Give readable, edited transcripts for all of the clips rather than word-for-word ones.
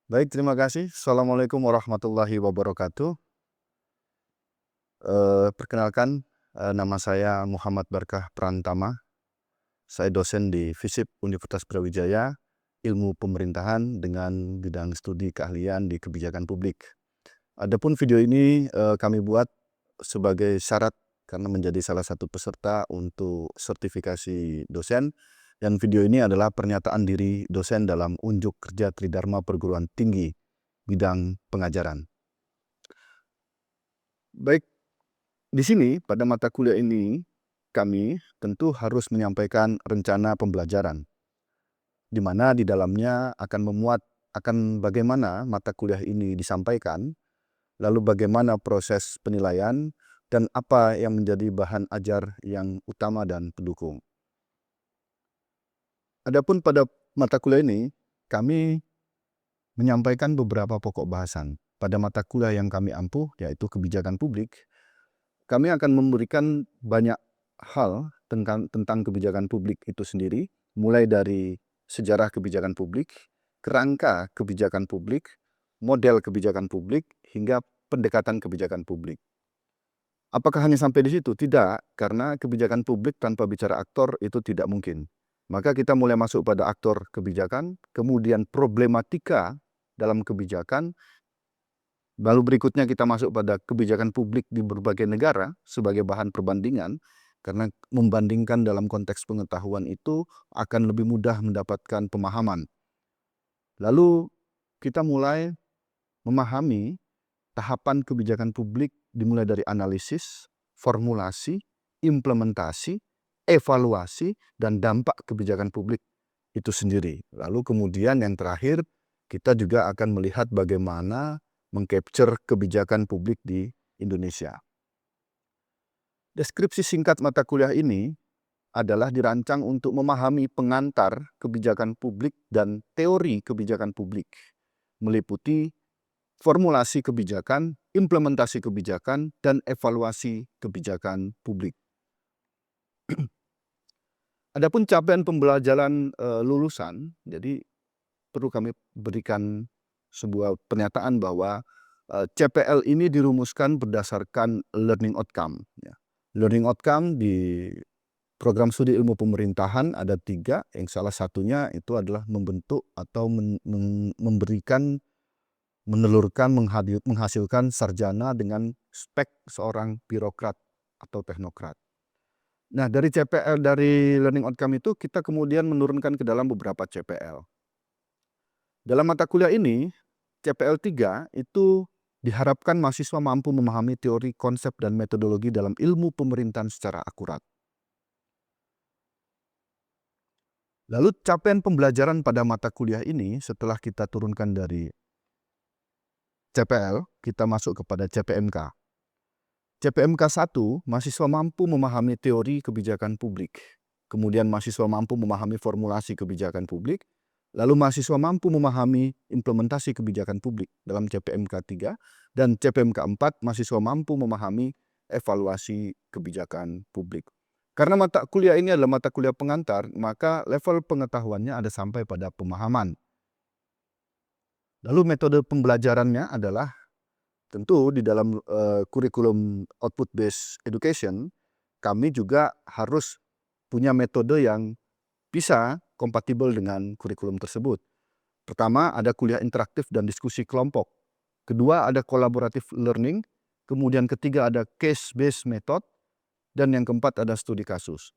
Baik, terima kasih. Assalamualaikum warahmatullahi wabarakatuh. Perkenalkan, nama saya Muhammad Barkah Prantama. Saya dosen di FISIP Universitas Brawijaya, Ilmu Pemerintahan dengan bidang studi keahlian di kebijakan publik. Adapun video ini kami buat sebagai syarat karena menjadi salah satu peserta untuk sertifikasi dosen. Dan video ini adalah pernyataan diri dosen dalam unjuk kerja Tridharma Perguruan Tinggi bidang pengajaran. Baik, di sini pada mata kuliah ini kami tentu harus menyampaikan rencana pembelajaran, di mana di dalamnya akan memuat akan bagaimana mata kuliah ini disampaikan, lalu bagaimana proses penilaian, dan apa yang menjadi bahan ajar yang utama dan pendukung. Adapun pada mata kuliah ini, kami menyampaikan beberapa pokok bahasan. Pada mata kuliah yang kami ampuh, yaitu kebijakan publik, kami akan memberikan banyak hal tentang kebijakan publik itu sendiri, mulai dari sejarah kebijakan publik, kerangka kebijakan publik, model kebijakan publik, hingga pendekatan kebijakan publik. Apakah hanya sampai di situ? Tidak, karena kebijakan publik tanpa bicara aktor itu tidak mungkin. Maka kita mulai masuk pada aktor kebijakan, kemudian problematika dalam kebijakan, lalu berikutnya kita masuk pada kebijakan publik di berbagai negara sebagai bahan perbandingan, karena membandingkan dalam konteks pengetahuan itu akan lebih mudah mendapatkan pemahaman. Lalu kita mulai memahami tahapan kebijakan publik dimulai dari analisis, formulasi, implementasi, evaluasi, dan dampak kebijakan publik itu sendiri. Lalu kemudian yang terakhir, kita juga akan melihat bagaimana mengcapture kebijakan publik di Indonesia. Deskripsi singkat mata kuliah ini adalah dirancang untuk memahami pengantar kebijakan publik dan teori kebijakan publik, meliputi formulasi kebijakan, implementasi kebijakan, dan evaluasi kebijakan publik. Adapun capaian pembelajaran lulusan, jadi perlu kami berikan sebuah pernyataan bahwa CPL ini dirumuskan berdasarkan learning outcome. Learning outcome di program studi ilmu pemerintahan ada 3, yang salah satunya itu adalah membentuk atau memberikan, menelurkan, menghasilkan sarjana dengan spek seorang birokrat atau teknokrat. Nah, dari CPL, dari learning outcome itu kita kemudian menurunkan ke dalam beberapa CPL. Dalam mata kuliah ini, CPL 3 itu diharapkan mahasiswa mampu memahami teori, konsep, dan metodologi dalam ilmu pemerintahan secara akurat. Lalu capaian pembelajaran pada mata kuliah ini setelah kita turunkan dari CPL, kita masuk kepada CPMK. CPMK 1, mahasiswa mampu memahami teori kebijakan publik. Kemudian mahasiswa mampu memahami formulasi kebijakan publik. Lalu mahasiswa mampu memahami implementasi kebijakan publik dalam CPMK 3. Dan CPMK 4, mahasiswa mampu memahami evaluasi kebijakan publik. Karena mata kuliah ini adalah mata kuliah pengantar, maka level pengetahuannya ada sampai pada pemahaman. Lalu metode pembelajarannya adalah tentu di dalam kurikulum output based education, kami juga harus punya metode yang bisa kompatibel dengan kurikulum tersebut. Pertama, ada kuliah interaktif dan diskusi kelompok. Kedua, ada collaborative learning. Kemudian ketiga, ada case based method. Dan yang keempat, ada studi kasus.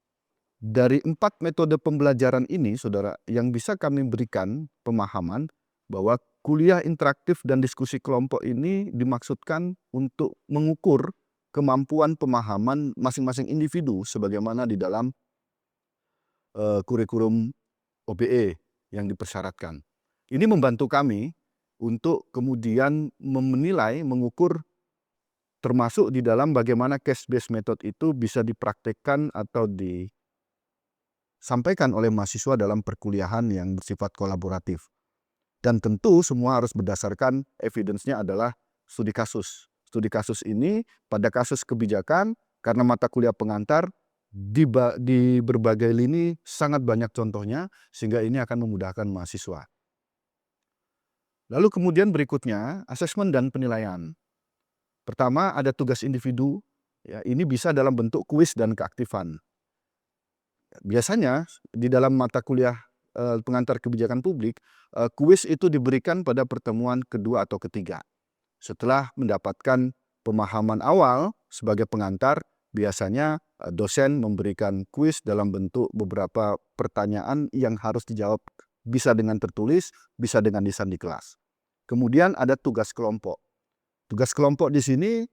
Dari 4 metode pembelajaran ini, saudara, yang bisa kami berikan pemahaman bahwa kuliah interaktif dan diskusi kelompok ini dimaksudkan untuk mengukur kemampuan pemahaman masing-masing individu sebagaimana di dalam kurikulum OBE yang dipersyaratkan. Ini membantu kami untuk kemudian menilai, mengukur, termasuk di dalam bagaimana case-based method itu bisa dipraktekkan atau disampaikan oleh mahasiswa dalam perkuliahan yang bersifat kolaboratif. Dan tentu semua harus berdasarkan evidence-nya adalah studi kasus. Studi kasus ini pada kasus kebijakan, karena mata kuliah pengantar, di berbagai lini sangat banyak contohnya, sehingga ini akan memudahkan mahasiswa. Lalu kemudian berikutnya, asesmen dan penilaian. Pertama, ada tugas individu. Ya, ini bisa dalam bentuk kuis dan keaktifan. Biasanya di dalam mata kuliah pengantar kebijakan publik, kuis itu diberikan pada pertemuan kedua atau ketiga. Setelah mendapatkan pemahaman awal sebagai pengantar, biasanya dosen memberikan kuis dalam bentuk beberapa pertanyaan yang harus dijawab, bisa dengan tertulis, bisa dengan lisan di kelas. Kemudian ada tugas kelompok. Tugas kelompok di sini,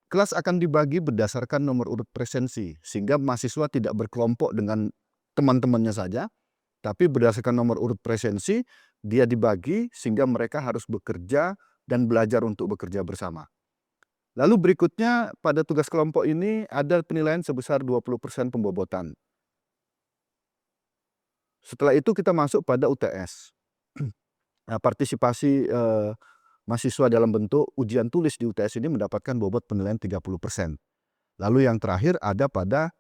kelas akan dibagi berdasarkan nomor urut presensi, sehingga mahasiswa tidak berkelompok dengan teman-temannya saja, tapi berdasarkan nomor urut presensi, dia dibagi sehingga mereka harus bekerja dan belajar untuk bekerja bersama. Lalu berikutnya pada tugas kelompok ini ada penilaian sebesar 20% pembobotan. Setelah itu kita masuk pada UTS. Nah, partisipasi mahasiswa dalam bentuk ujian tulis di UTS ini mendapatkan bobot penilaian 30%. Lalu yang terakhir ada pada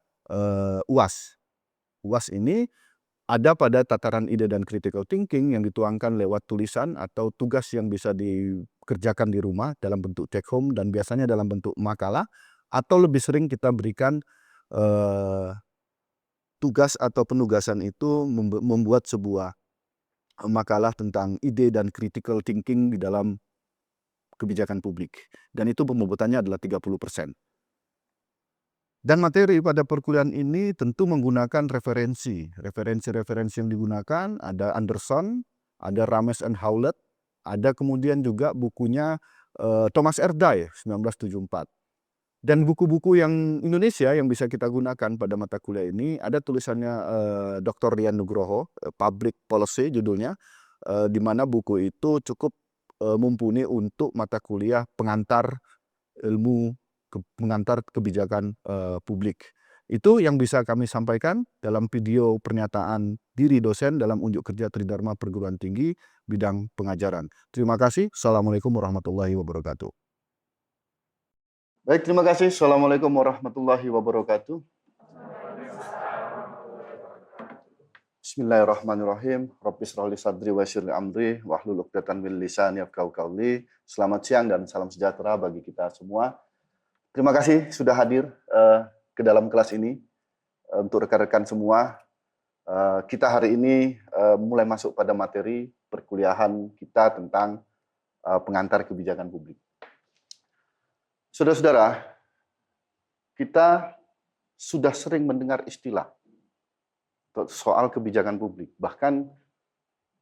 UAS. UAS ini ada pada tataran ide dan critical thinking yang dituangkan lewat tulisan atau tugas yang bisa dikerjakan di rumah dalam bentuk take home dan biasanya dalam bentuk makalah, atau lebih sering kita berikan tugas atau penugasan itu membuat sebuah makalah tentang ide dan critical thinking di dalam kebijakan publik. Dan itu pembobotannya adalah 30%. Dan materi pada perkuliahan ini tentu menggunakan referensi. Referensi-referensi yang digunakan ada Anderson, ada Rames and Howlett, ada kemudian juga bukunya Thomas R. Dye 1974. Dan buku-buku yang Indonesia yang bisa kita gunakan pada mata kuliah ini ada tulisannya Dr. Rian Nugroho, Public Policy judulnya, di mana buku itu cukup mumpuni untuk mata kuliah pengantar ilmu pengantar kebijakan publik. Itu yang bisa kami sampaikan dalam video pernyataan diri dosen dalam unjuk kerja Tridharma Perguruan Tinggi bidang pengajaran. Terima kasih. Assalamualaikum warahmatullahi wabarakatuh. Baik, terima kasih. Assalamualaikum warahmatullahi wabarakatuh. Bismillahirrahmanirrahim. Rabbi shrah li sadri wa yassir li amri wahlul 'uqdatam min lisani yafqahu qawli. Selamat siang dan salam sejahtera bagi kita semua. Terima kasih sudah hadir ke dalam kelas ini. Untuk rekan-rekan semua, kita hari ini mulai masuk pada materi perkuliahan kita tentang pengantar kebijakan publik. Saudara-saudara, kita sudah sering mendengar istilah soal kebijakan publik. Bahkan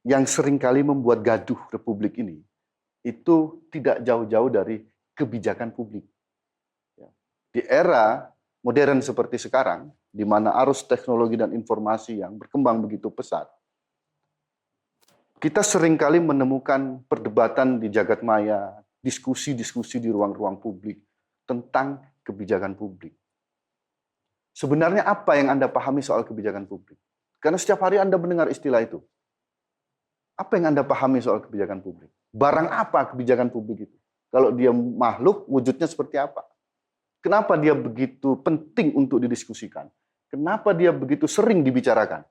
yang seringkali membuat gaduh Republik ini, itu tidak jauh-jauh dari kebijakan publik. Di era modern seperti sekarang, di mana arus teknologi dan informasi yang berkembang begitu pesat, kita seringkali menemukan perdebatan di jagat maya, diskusi-diskusi di ruang-ruang publik tentang kebijakan publik. Sebenarnya apa yang Anda pahami soal kebijakan publik? Karena setiap hari Anda mendengar istilah itu. Apa yang Anda pahami soal kebijakan publik? Barang apa kebijakan publik itu? Kalau dia makhluk, wujudnya seperti apa? Kenapa dia begitu penting untuk didiskusikan? Kenapa dia begitu sering dibicarakan?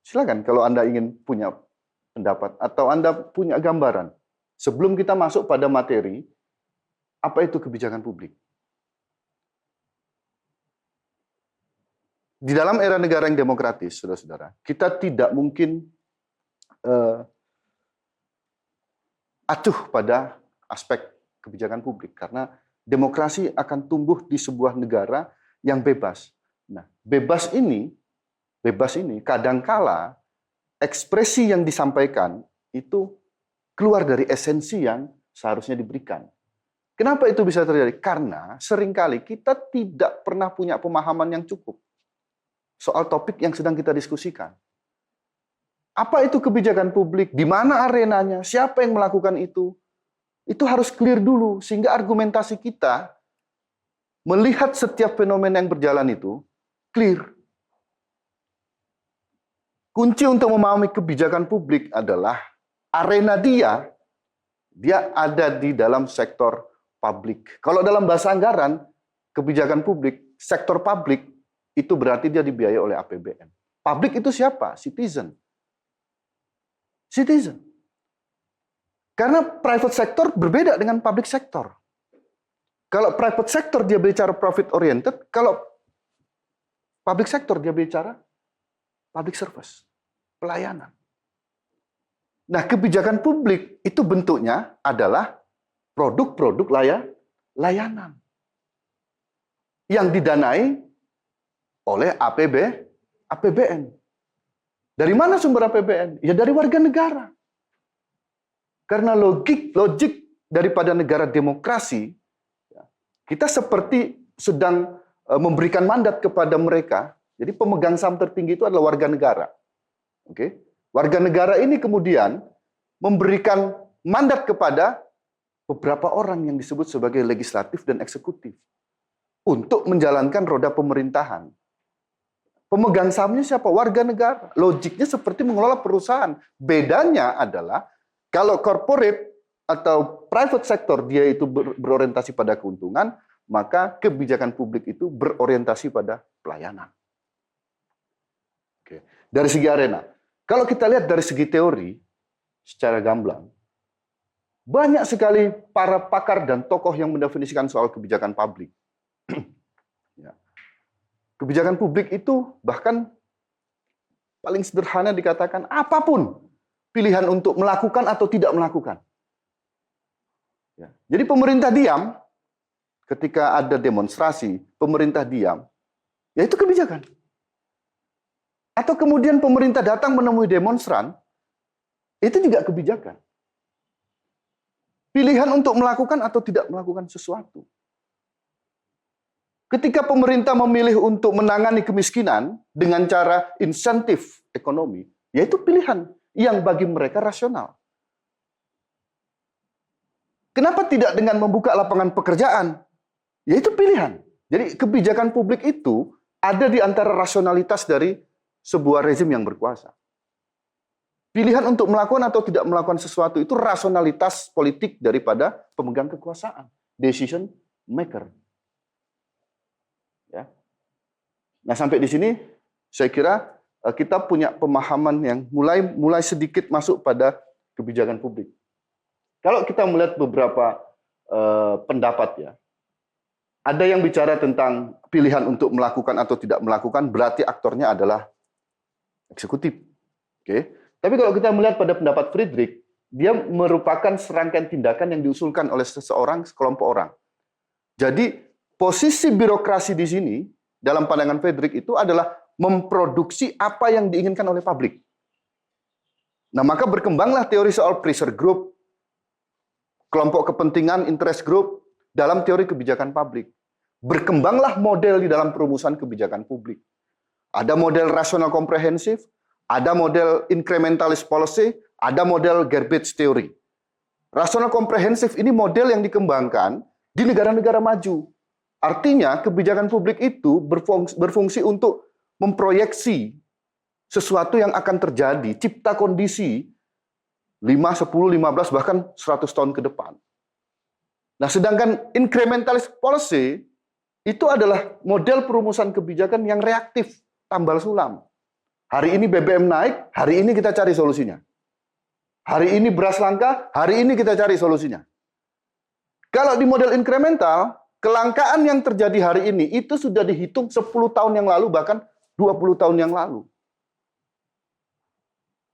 Silakan kalau Anda ingin punya pendapat atau Anda punya gambaran. Sebelum kita masuk pada materi, apa itu kebijakan publik? Di dalam era negara yang demokratis, saudara-saudara, kita tidak mungkin acuh pada aspek kebijakan publik, karena demokrasi akan tumbuh di sebuah negara yang bebas. Nah, bebas ini kadangkala ekspresi yang disampaikan itu keluar dari esensi yang seharusnya diberikan. Kenapa itu bisa terjadi? Karena seringkali kita tidak pernah punya pemahaman yang cukup soal topik yang sedang kita diskusikan. Apa itu kebijakan publik? Di mana arenanya? Siapa yang melakukan itu? Itu harus clear dulu, sehingga argumentasi kita melihat setiap fenomena yang berjalan itu clear. Kunci untuk memahami kebijakan publik adalah arena dia ada di dalam sektor publik. Kalau dalam bahasa anggaran, kebijakan publik, sektor publik, itu berarti dia dibiayai oleh APBN. Publik itu siapa? Citizen. citizen. Karena private sector berbeda dengan public sector. Kalau private sector dia bicara profit oriented, kalau public sector dia bicara public service, pelayanan. Nah, kebijakan publik itu bentuknya adalah produk-produk layanan yang didanai oleh APBN. Dari mana sumber APBN? Ya dari warga negara. Karena logik daripada negara demokrasi, kita seperti sedang memberikan mandat kepada mereka. Jadi pemegang saham tertinggi itu adalah warga negara. Oke? Warga negara ini kemudian memberikan mandat kepada beberapa orang yang disebut sebagai legislatif dan eksekutif untuk menjalankan roda pemerintahan. Pemegang sahamnya siapa? Warga negara. Logiknya seperti mengelola perusahaan. Bedanya adalah kalau corporate atau private sector dia itu berorientasi pada keuntungan, maka kebijakan publik itu berorientasi pada pelayanan. Oke. Dari segi arena. Kalau kita lihat dari segi teori, secara gamblang, banyak sekali para pakar dan tokoh yang mendefinisikan soal kebijakan publik. Ya. Kebijakan publik itu bahkan paling sederhana dikatakan apapun pilihan untuk melakukan atau tidak melakukan. Ya. Jadi pemerintah diam, ketika ada demonstrasi, pemerintah diam, ya itu kebijakan. Atau kemudian pemerintah datang menemui demonstran, itu juga kebijakan. Pilihan untuk melakukan atau tidak melakukan sesuatu. Ketika pemerintah memilih untuk menangani kemiskinan dengan cara insentif ekonomi, yaitu pilihan yang bagi mereka rasional. Kenapa tidak dengan membuka lapangan pekerjaan? Yaitu pilihan. Jadi kebijakan publik itu ada di antara rasionalitas dari sebuah rezim yang berkuasa. Pilihan untuk melakukan atau tidak melakukan sesuatu itu rasionalitas politik daripada pemegang kekuasaan, decision maker. Ya. Nah, sampai di sini saya kira kita punya pemahaman yang mulai sedikit masuk pada kebijakan publik. Kalau kita melihat beberapa pendapat ya, ada yang bicara tentang pilihan untuk melakukan atau tidak melakukan, berarti aktornya adalah eksekutif. Oke. Tapi kalau kita melihat pada pendapat Friedrich, dia merupakan serangkaian tindakan yang diusulkan oleh seseorang, sekelompok orang. Jadi posisi birokrasi di sini dalam pandangan Friedrich itu adalah memproduksi apa yang diinginkan oleh publik. Nah, maka berkembanglah teori soal pressure group, kelompok kepentingan, interest group dalam teori kebijakan publik. Berkembanglah model di dalam perumusan kebijakan publik. Ada model rasional komprehensif, ada model incrementalist policy, ada model garbage theory. Rasional komprehensif ini model yang dikembangkan di negara-negara maju. Artinya kebijakan publik itu berfungsi untuk memproyeksi sesuatu yang akan terjadi, cipta kondisi 5, 10, 15, bahkan 100 tahun ke depan. Nah, sedangkan incrementalist policy itu adalah model perumusan kebijakan yang reaktif, tambal sulam. Hari ini BBM naik, hari ini kita cari solusinya. Hari ini beras langka, hari ini kita cari solusinya. Kalau di model incremental, kelangkaan yang terjadi hari ini itu sudah dihitung 10 tahun yang lalu, bahkan 20 tahun yang lalu.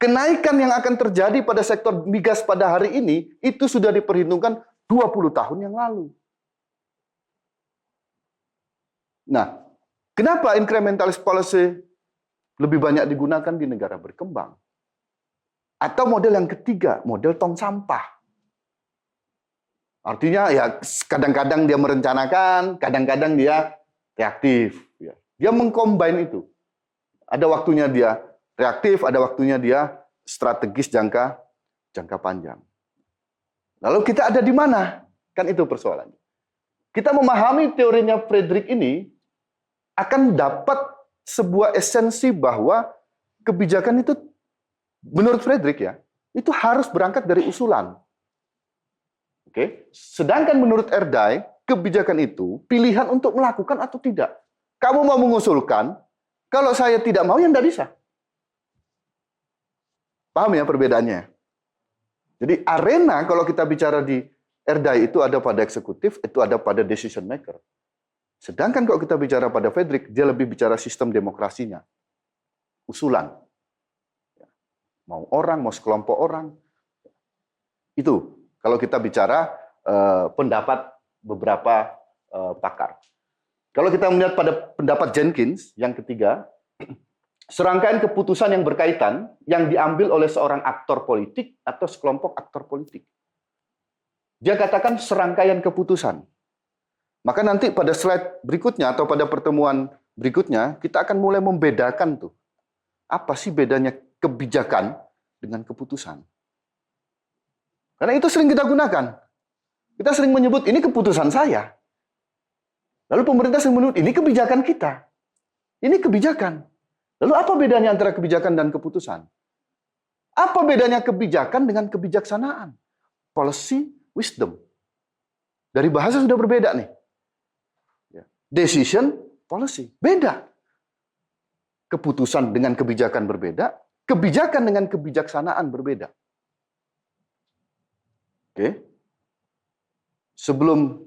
Kenaikan yang akan terjadi pada sektor migas pada hari ini, itu sudah diperhitungkan 20 tahun yang lalu. Nah, kenapa incrementalist policy lebih banyak digunakan di negara berkembang? Atau model yang ketiga, model tong sampah. Artinya ya kadang-kadang dia merencanakan, kadang-kadang dia reaktif. Dia mengcombine itu. Ada waktunya dia reaktif, ada waktunya dia strategis jangka panjang. Lalu kita ada di mana? Kan itu persoalannya. Kita memahami teorinya Friedrich ini akan dapat sebuah esensi bahwa kebijakan itu menurut Friedrich ya, itu harus berangkat dari usulan. Oke. Sedangkan menurut Erdai, kebijakan itu pilihan untuk melakukan atau tidak. Kamu mau mengusulkan, kalau saya tidak mau ya tidak bisa. Paham ya perbedaannya? Jadi arena kalau kita bicara di Erdai itu ada pada eksekutif, itu ada pada decision maker. Sedangkan kalau kita bicara pada Fredrik, dia lebih bicara sistem demokrasinya. Usulan. Mau orang, mau sekelompok orang. Itu kalau kita bicara pendapat beberapa pakar. Kalau kita melihat pada pendapat Jenkins, yang ketiga, serangkaian keputusan yang berkaitan yang diambil oleh seorang aktor politik atau sekelompok aktor politik. Dia katakan serangkaian keputusan. Maka nanti pada slide berikutnya atau pada pertemuan berikutnya, kita akan mulai membedakan tuh. Apa sih bedanya kebijakan dengan keputusan? Karena itu sering kita gunakan. Kita sering menyebut, ini keputusan saya. Lalu pemerintah sering menyebut, ini kebijakan kita. Ini kebijakan. Lalu apa bedanya antara kebijakan dan keputusan? Apa bedanya kebijakan dengan kebijaksanaan? Policy, wisdom. Dari bahasa sudah berbeda nih. Decision, policy. Beda. Keputusan dengan kebijakan berbeda. Kebijakan dengan kebijaksanaan berbeda. Oke. Sebelum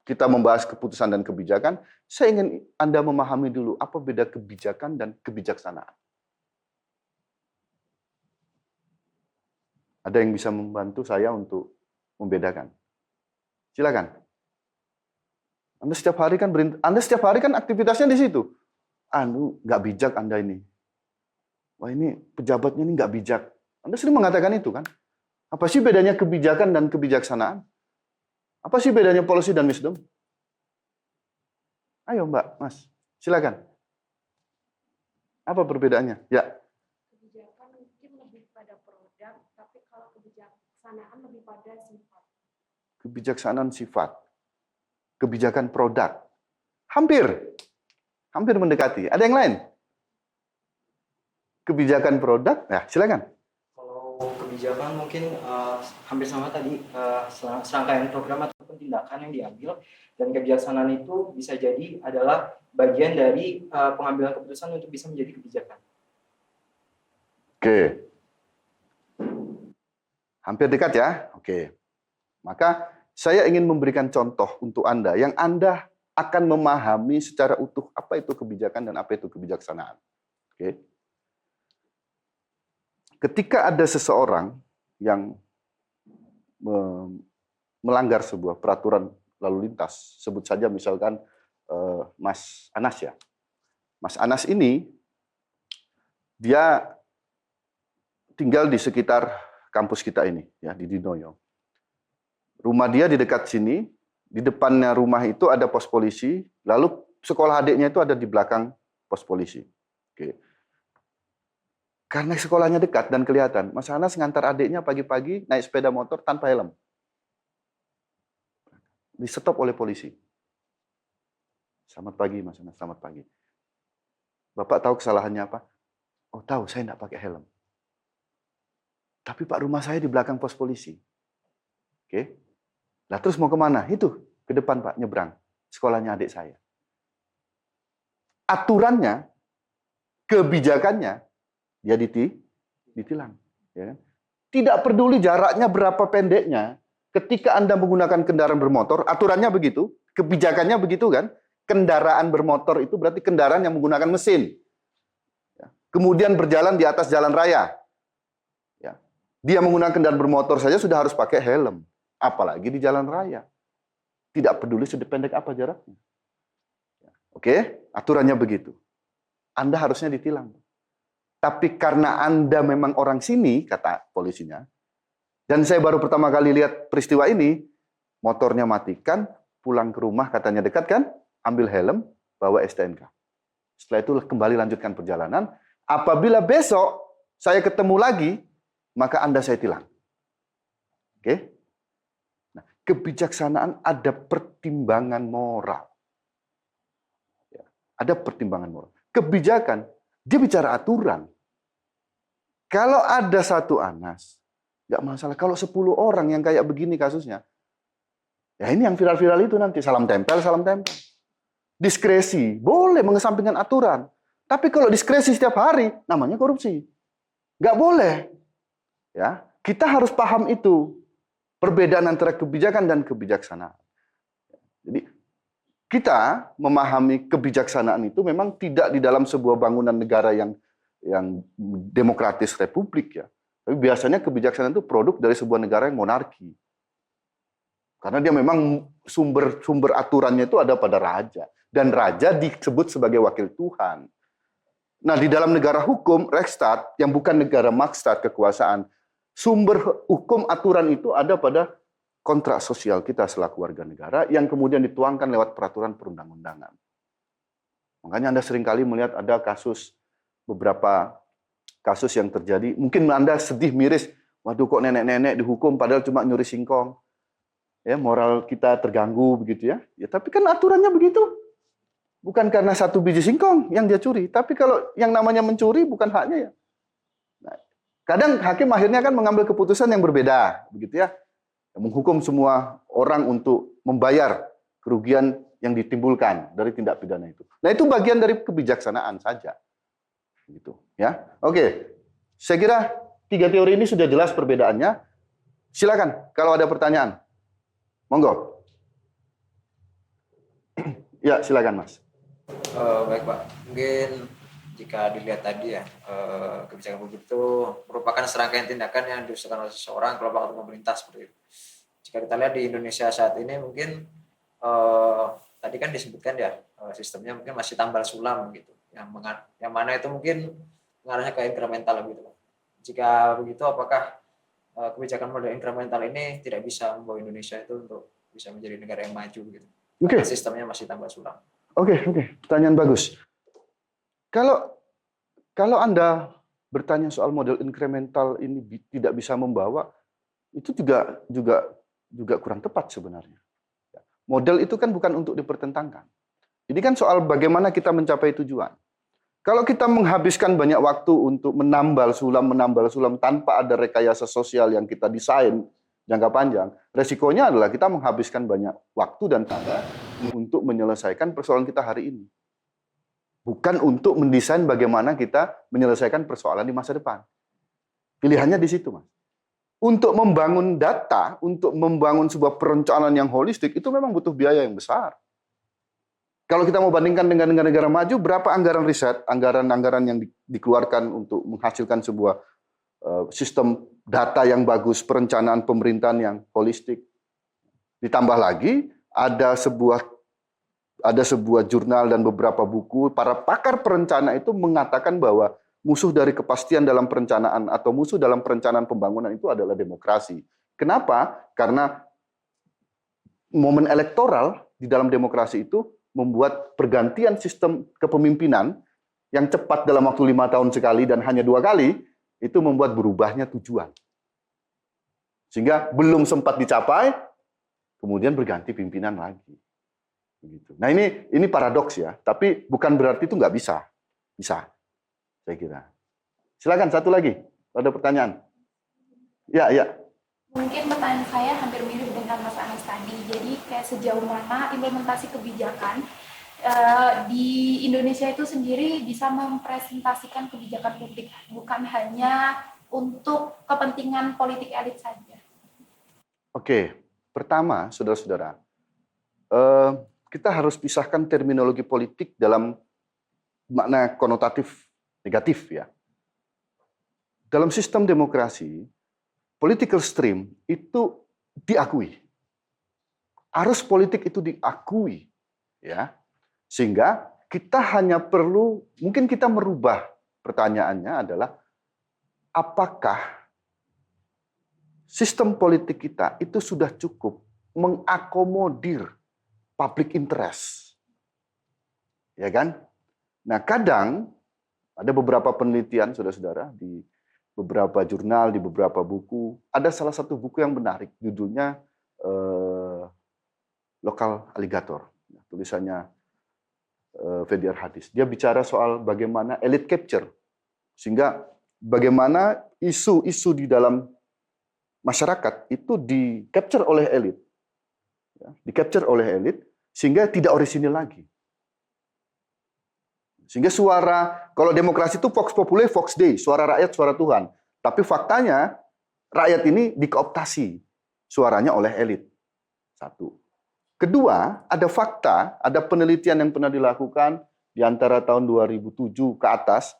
kita membahas keputusan dan kebijakan, saya ingin Anda memahami dulu apa beda kebijakan dan kebijaksanaan. Ada yang bisa membantu saya untuk membedakan? Silakan. Anda setiap hari kan aktivitasnya di situ. Nggak bijak Anda ini. Wah, ini pejabatnya ini nggak bijak. Anda sering mengatakan itu kan? Apa sih bedanya kebijakan dan kebijaksanaan? Apa sih bedanya policy dan wisdom? Ayo Mbak, Mas, silakan. Apa perbedaannya? Ya. Kebijakan mungkin lebih pada produk, tapi kalau kebijaksanaan lebih pada sifat. Kebijaksanaan sifat. Kebijakan produk. Hampir mendekati. Ada yang lain? Kebijakan produk, ya silakan. Kalau kebijakan mungkin hampir sama tadi, serangkaian program ataupun tindakan yang diambil, dan kebijaksanaan itu bisa jadi adalah bagian dari pengambilan keputusan untuk bisa menjadi kebijakan. Oke. Hampir dekat ya? Oke. Maka saya ingin memberikan contoh untuk Anda yang Anda akan memahami secara utuh apa itu kebijakan dan apa itu kebijaksanaan. Oke. Ketika ada seseorang yang melanggar sebuah peraturan lalu lintas, sebut saja misalkan Mas Anas ya. Mas Anas ini dia tinggal di sekitar kampus kita ini ya, di Dinoyo. Rumah dia di dekat sini, di depannya rumah itu ada pos polisi, lalu sekolah adiknya itu ada di belakang pos polisi. Oke. Karena sekolahnya dekat dan kelihatan, Mas Anas ngantar adiknya pagi-pagi naik sepeda motor tanpa helm. Di stop oleh polisi. Selamat pagi Mas Anas, selamat pagi. Bapak tahu kesalahannya apa? Oh tahu, saya enggak pakai helm. Tapi Pak, rumah saya di belakang pos polisi. Oke. Nah terus mau kemana? Itu, ke depan Pak, nyebrang. Sekolahnya adik saya. Aturannya, kebijakannya, dia ditilang. Ya kan? Tidak peduli jaraknya berapa pendeknya, ketika Anda menggunakan kendaraan bermotor, aturannya begitu, kebijakannya begitu kan, kendaraan bermotor itu berarti kendaraan yang menggunakan mesin. Ya. Kemudian berjalan di atas jalan raya. Ya. Dia menggunakan kendaraan bermotor saja sudah harus pakai helm. Apalagi di jalan raya. Tidak peduli sedependek apa jaraknya. Oke, aturannya begitu. Anda harusnya ditilang. Tapi karena Anda memang orang sini, kata polisinya, dan saya baru pertama kali lihat peristiwa ini, motornya matikan, pulang ke rumah, katanya dekat kan, ambil helm, bawa STNK. Setelah itu kembali lanjutkan perjalanan. Apabila besok saya ketemu lagi, maka Anda saya tilang. Oke? Kebijaksanaan ada pertimbangan moral. Ada pertimbangan moral. Kebijakan, dia bicara aturan. Kalau ada satu Anas, nggak masalah. Kalau 10 orang yang kayak begini kasusnya, ya ini yang viral-viral itu nanti. Salam tempel, salam tempel. Diskresi, boleh mengesampingkan aturan. Tapi kalau diskresi setiap hari, namanya korupsi. Nggak boleh. Ya, kita harus paham itu, perbedaan antara kebijakan dan kebijaksanaan. Jadi kita memahami kebijaksanaan itu memang tidak di dalam sebuah bangunan negara yang demokratis republik ya. Tapi biasanya kebijaksanaan itu produk dari sebuah negara yang monarki. Karena dia memang sumber aturannya itu ada pada raja. Dan raja disebut sebagai wakil Tuhan. Nah, di dalam negara hukum, Rechtsstaat, yang bukan negara Marktstaat kekuasaan, sumber hukum aturan itu ada pada kontrak sosial kita selaku warga negara yang kemudian dituangkan lewat peraturan perundang-undangan. Makanya Anda seringkali melihat ada beberapa kasus yang terjadi. Mungkin Anda sedih, miris, waduh kok nenek-nenek dihukum padahal cuma nyuri singkong. Ya, moral kita terganggu begitu ya. Ya, tapi kan aturannya begitu. Bukan karena satu biji singkong yang dia curi, tapi kalau yang namanya mencuri bukan haknya ya. Nah, kadang hakim akhirnya kan mengambil keputusan yang berbeda, begitu ya. Menghukum semua orang untuk membayar kerugian yang ditimbulkan dari tindak pidana itu. Nah, itu bagian dari kebijaksanaan saja. Gitu, ya. Oke. Saya kira 3 teori ini sudah jelas perbedaannya. Silakan kalau ada pertanyaan. Monggo. Ya, silakan Mas. Baik Pak, mungkin jika dilihat tadi ya, kebijakan publik itu merupakan serangkaian tindakan yang diusahakan oleh seseorang, kelompok atau pemerintah seperti itu. Jika kita lihat di Indonesia saat ini mungkin tadi kan disebutkan ya, sistemnya mungkin masih tambal sulam gitu, yang mana itu mungkin mengarahnya ke inkremental gitu. Jika begitu, apakah kebijakan model inkremental ini tidak bisa membawa Indonesia itu untuk bisa menjadi negara yang maju gitu? Oke. Sistemnya masih tambal sulam. Oke. Pertanyaan bagus. Kalau Anda bertanya soal model inkremental ini tidak bisa membawa, itu juga kurang tepat sebenarnya. Model itu kan bukan untuk dipertentangkan. Ini kan soal bagaimana kita mencapai tujuan. Kalau kita menghabiskan banyak waktu untuk menambal sulam tanpa ada rekayasa sosial yang kita desain jangka panjang, resikonya adalah kita menghabiskan banyak waktu dan tenaga untuk menyelesaikan persoalan kita hari ini. Bukan untuk mendesain bagaimana kita menyelesaikan persoalan di masa depan. Pilihannya di situ, Mas. Untuk membangun data, untuk membangun sebuah perencanaan yang holistik, itu memang butuh biaya yang besar. Kalau kita mau bandingkan dengan negara-negara maju, berapa anggaran riset, anggaran-anggaran yang dikeluarkan untuk menghasilkan sebuah sistem data yang bagus, perencanaan pemerintahan yang holistik. Ditambah lagi, ada sebuah jurnal dan beberapa buku, para pakar perencana itu mengatakan bahwa musuh dari kepastian dalam perencanaan atau musuh dalam perencanaan pembangunan itu adalah demokrasi. Kenapa? Karena momen elektoral di dalam demokrasi itu membuat pergantian sistem kepemimpinan yang cepat dalam waktu 5 tahun sekali dan hanya 2 kali, itu membuat berubahnya tujuan. Sehingga belum sempat dicapai, kemudian berganti pimpinan lagi. Begitu. Nah ini paradoks ya, tapi bukan berarti itu nggak bisa. Bisa, saya kira. Silakan satu lagi, ada pertanyaan. Ya. Mungkin pertanyaan saya hampir mirip dengan Mas Anas tadi. Jadi kayak sejauh mana implementasi kebijakan di Indonesia itu sendiri bisa mempresentasikan kebijakan publik, bukan hanya untuk kepentingan politik elit saja. Oke, pertama, saudara-saudara, kita harus pisahkan terminologi politik dalam makna konotatif negatif ya. Dalam sistem demokrasi, political stream itu diakui. Arus politik itu diakui, ya. Sehingga kita hanya perlu, mungkin kita merubah pertanyaannya adalah, apakah sistem politik kita itu sudah cukup mengakomodir public interest? Ya kan? Nah, kadang ada beberapa penelitian, saudara-saudara, di beberapa jurnal, di beberapa buku. Ada salah satu buku yang menarik, judulnya Lokal Aligator. Tulisannya Fediar Hadis. Dia bicara soal bagaimana elite capture. Sehingga bagaimana isu-isu di dalam masyarakat itu di-capture oleh elit. Ya, di-capture oleh elit, sehingga tidak orisinil lagi. Sehingga suara, kalau demokrasi itu vox populi, vox dei, suara rakyat, suara Tuhan. Tapi faktanya, rakyat ini dikooptasi suaranya oleh elit. Satu. Kedua, ada fakta, ada penelitian yang pernah dilakukan di antara tahun 2007 ke atas.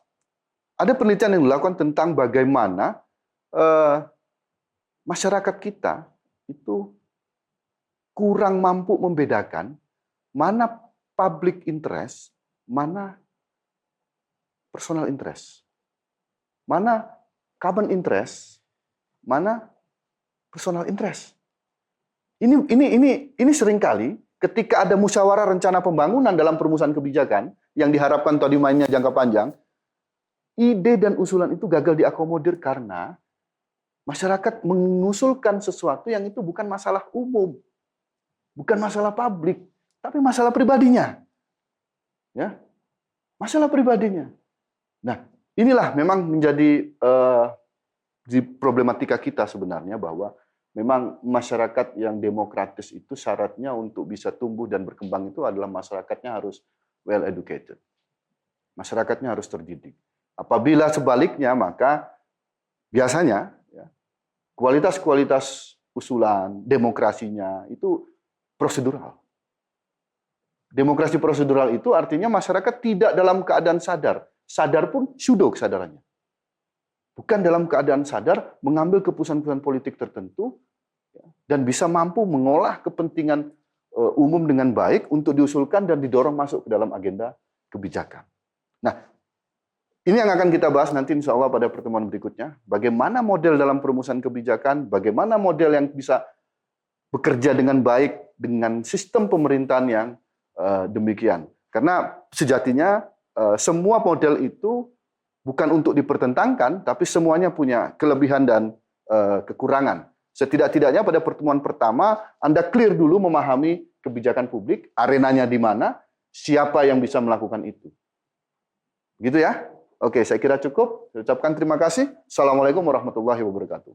Ada penelitian yang dilakukan tentang bagaimana masyarakat kita itu kurang mampu membedakan mana public interest, mana personal interest, mana common interest, mana personal interest. Ini seringkali ketika ada musyawarah rencana pembangunan dalam perumusan kebijakan yang diharapkan tadi mainnya jangka panjang, ide dan usulan itu gagal diakomodir karena masyarakat mengusulkan sesuatu yang itu bukan masalah umum, bukan masalah publik, tapi masalah pribadinya. Ya, masalah pribadinya. Nah, inilah memang menjadi di problematika kita sebenarnya, bahwa memang masyarakat yang demokratis itu syaratnya untuk bisa tumbuh dan berkembang itu adalah masyarakatnya harus well educated. Masyarakatnya harus terdidik. Apabila sebaliknya, maka biasanya ya, kualitas usulan, demokrasinya itu prosedural. Demokrasi prosedural itu artinya masyarakat tidak dalam keadaan sadar. Sadar pun pseudo kesadarannya. Bukan dalam keadaan sadar mengambil keputusan-keputusan politik tertentu ya, dan bisa mampu mengolah kepentingan umum dengan baik untuk diusulkan dan didorong masuk ke dalam agenda kebijakan. Nah, ini yang akan kita bahas nanti insya Allah pada pertemuan berikutnya. Bagaimana model dalam perumusan kebijakan, bagaimana model yang bisa bekerja dengan baik dengan sistem pemerintahan yang demikian. Karena sejatinya semua model itu bukan untuk dipertentangkan, tapi semuanya punya kelebihan dan kekurangan. Setidak-tidaknya pada pertemuan pertama, Anda clear dulu memahami kebijakan publik, arenanya di mana, siapa yang bisa melakukan itu. Gitu ya? Oke, saya kira cukup. Saya ucapkan terima kasih. Assalamualaikum warahmatullahi wabarakatuh.